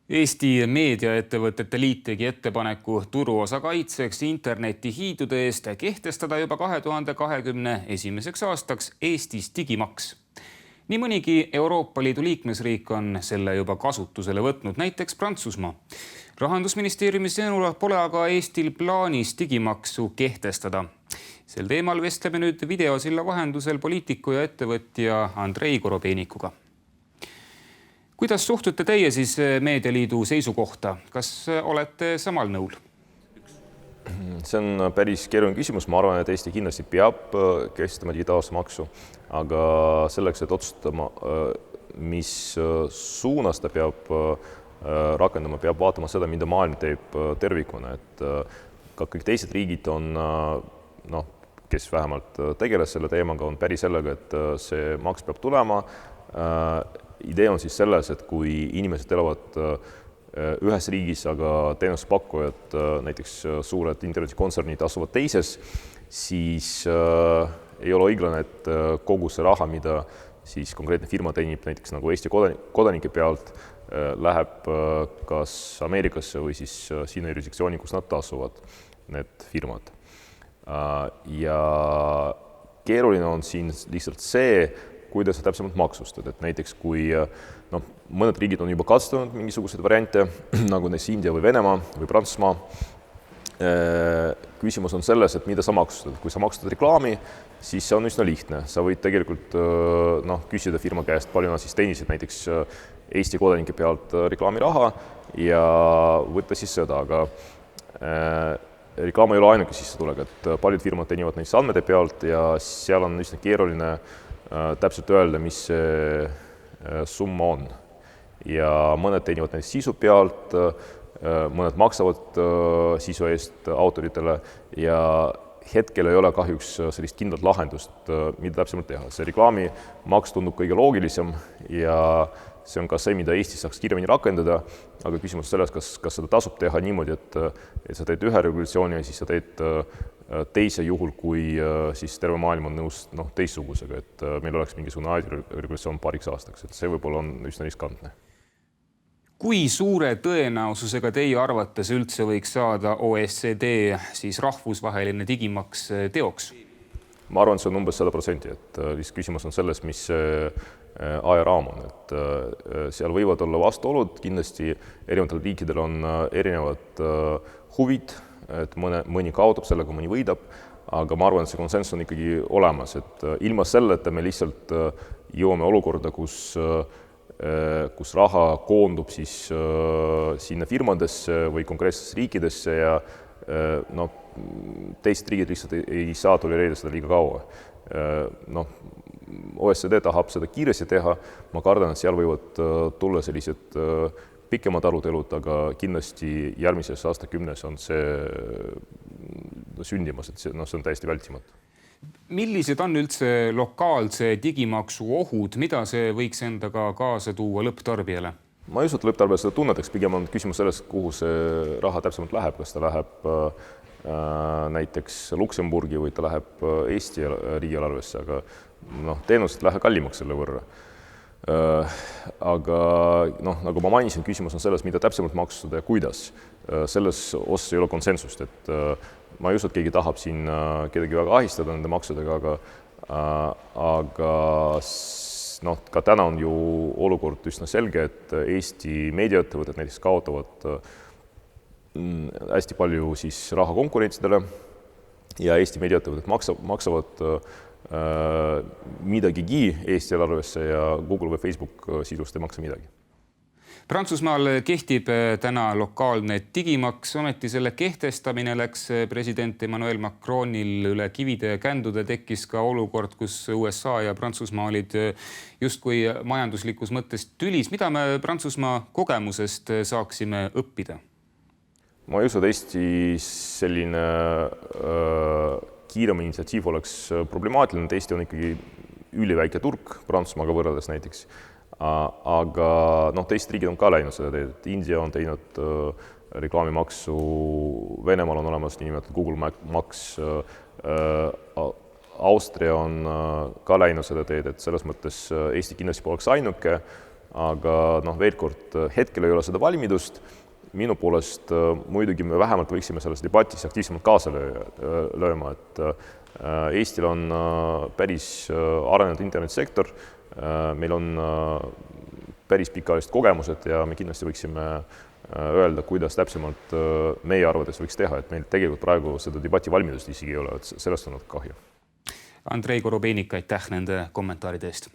Eesti meediaettevõtete liit tegi ettepaneku turuosa kaitseks internetihiidude eest kehtestada juba 2021. aastaks Eestis digimaks. Nii mõnigi Euroopa Liidu liikmesriik on selle juba kasutusele võtnud, näiteks Prantsusmaa. Rahandusministeeriumi sõnul pole aga Eestil plaanis digimaksu kehtestada. Sel teemal vestleme nüüd videosilla vahendusel poliitiku ja ettevõtja Andrei Korobeinikuga. Kuidas suhtute teie siis Meedialiidu seisukohta? Kas olete samal nõul? See on päris keeruline küsimus. Ma arvan, et Eesti kindlasti peab kehtestama digitaalse maksu, aga selleks, et otsustama, mis suunas ta peab rakendama, peab vaatama seda, mida maailm teeb tervikuna. Et ka kõik teised riigid on, kes vähemalt tegeles selle teemaga, on päri sellega, et see maks peab tulema. Idee on siis selles, et kui inimesed elavad ühes riigis, aga teenuspakkujad, näiteks suured internetikontsernid asuvad teises, siis ei ole õiglane, et kogu see raha, mida siis konkreetne firma teenib näiteks nagu Eesti kodanike pealt, läheb kas Ameerikasse või siis sinna jurisdiktsiooni, kus nad asuvad, need firmad. Ja keeruline on siin lihtsalt see, kuidas sa täpsemalt maksustad. Et näiteks kui mõned riigid on juba kasutanud mingisuguseid variante, nagu näiteks India või Venemaa või Prantsusmaa, küsimus on selles, et mida sa maksustad. Kui sa maksustad reklaami, siis see on üsna lihtne. Sa võid tegelikult küsida firma käest, palju nad siis teenisid näiteks Eesti kodanike pealt reklaamiraha ja võtta siis seda, aga reklaam ei ole ainuke sissetulek, et paljud firmad teenivad näiteks andmete pealt ja seal on üsna keeruline täpselt öelda, mis see summa on. Ja mõned teenivad näiteks sisu pealt, mõned maksavad sisu eest autoritele ja hetkel ei ole kahjuks sellist kindlat lahendust, mida täpsemalt teha. See reklaamimaks tundub kõige loogilisem ja see on ka see, mida Eestis saaks kiiremini rakendada, aga küsimus selles, kas seda tasub teha niimoodi, et sa teed ühe regulatsiooni ja siis sa teed teise juhul, kui siis terve maailm on nõus teistsugusega, et meil oleks mingisugune regulatsioon paariks aastaks, et see võib-olla on üsna riskantne. Kui suure tõenäosusega teie arvates üldse võiks saada OECD siis rahvusvaheline digimaks teoks? Ma arvan, et see on umbes 100%, et lihtsalt küsimus on selles, mis ajaraam on, et seal võivad olla vastuolud, kindlasti erinevatel riikidel on erinevad huvid, et mõni kaotab sellega, mõni võidab, aga ma arvan, et see konsensus on ikkagi olemas, et ilma selleta me lihtsalt jõuame olukorda, kus raha koondub siis sinna firmadesse või konkreetsetesse riikidesse ja teised riigid lihtsalt ei saa tolereerida seda liiga kaua. OECD tahab seda kiiresti teha, ma kardan, et seal võivad tulla sellised pikemad arutelud, aga kindlasti järgmises aastakümnes on see sündimas, et see on täiesti vältimatu. Millised on üldse lokaalse digimaksu ohud, mida see võiks endaga kaasa tuua lõpptarbijale? Ma ei usu, et lõpptarbija seda tunnetaks, pigem on küsimus sellest, kuhu see raha täpsemalt läheb, kas ta läheb näiteks Luksemburgi või ta läheb Eesti riigieelarvesse, aga teenused läheb kallimaks selle võrra. Aga nagu ma mainisin, küsimus on selles, mida täpsemalt maksustada ja kuidas. Selles osas ei ole konsensust, et ma ei usu, et keegi tahab siin kedagi väga ahistada nende maksudega, aga ka täna on ju olukord üsna selge, et Eesti meediaettevõtted näiteks kaotavad hästi palju siis raha konkurentsidele ja Eesti meediaettevõtted maksavad midagigi Eesti eelarvesse ja Google või Facebook sisust ei maksa midagi. Prantsusmaal kehtib täna lokaalne digimaks, ometi selle kehtestamine läks president Emmanuel Macronil üle kivide ja kändude, tekkis ka olukord, kus USA ja Prantsusmaa olid justkui majanduslikus mõttes tülis. Mida me Prantsusmaa kogemusest saaksime õppida? Ma ei usu, et Eesti selline kiirem initsiatiiv oleks problemaatiline, et Eesti on ikkagi üliväike turg Prantsusmaaga võrreldes näiteks. Aga teised riigid on ka läinud seda teed, et India on teinud reklaamimaksu, Venemaal on olemas niinimetatud Google maks, Austria on ka läinud seda teed, et selles mõttes Eesti kindlasti poleks ainuke, aga veel kord, hetkel ei ole seda valmidust. Minu poolest muidugi me vähemalt võiksime selles debatis aktiivsemalt kaasa lööma, et Eestil on päris arenenud internetisektor, meil on päris pikaajalised kogemused ja me kindlasti võiksime öelda, kuidas täpsemalt meie arvates võiks teha, et meil tegelikult praegu seda debati valmidust isegi ei ole, et sellest on kahju. Andrei Korobeinik, aitäh nende kommentaaride eest.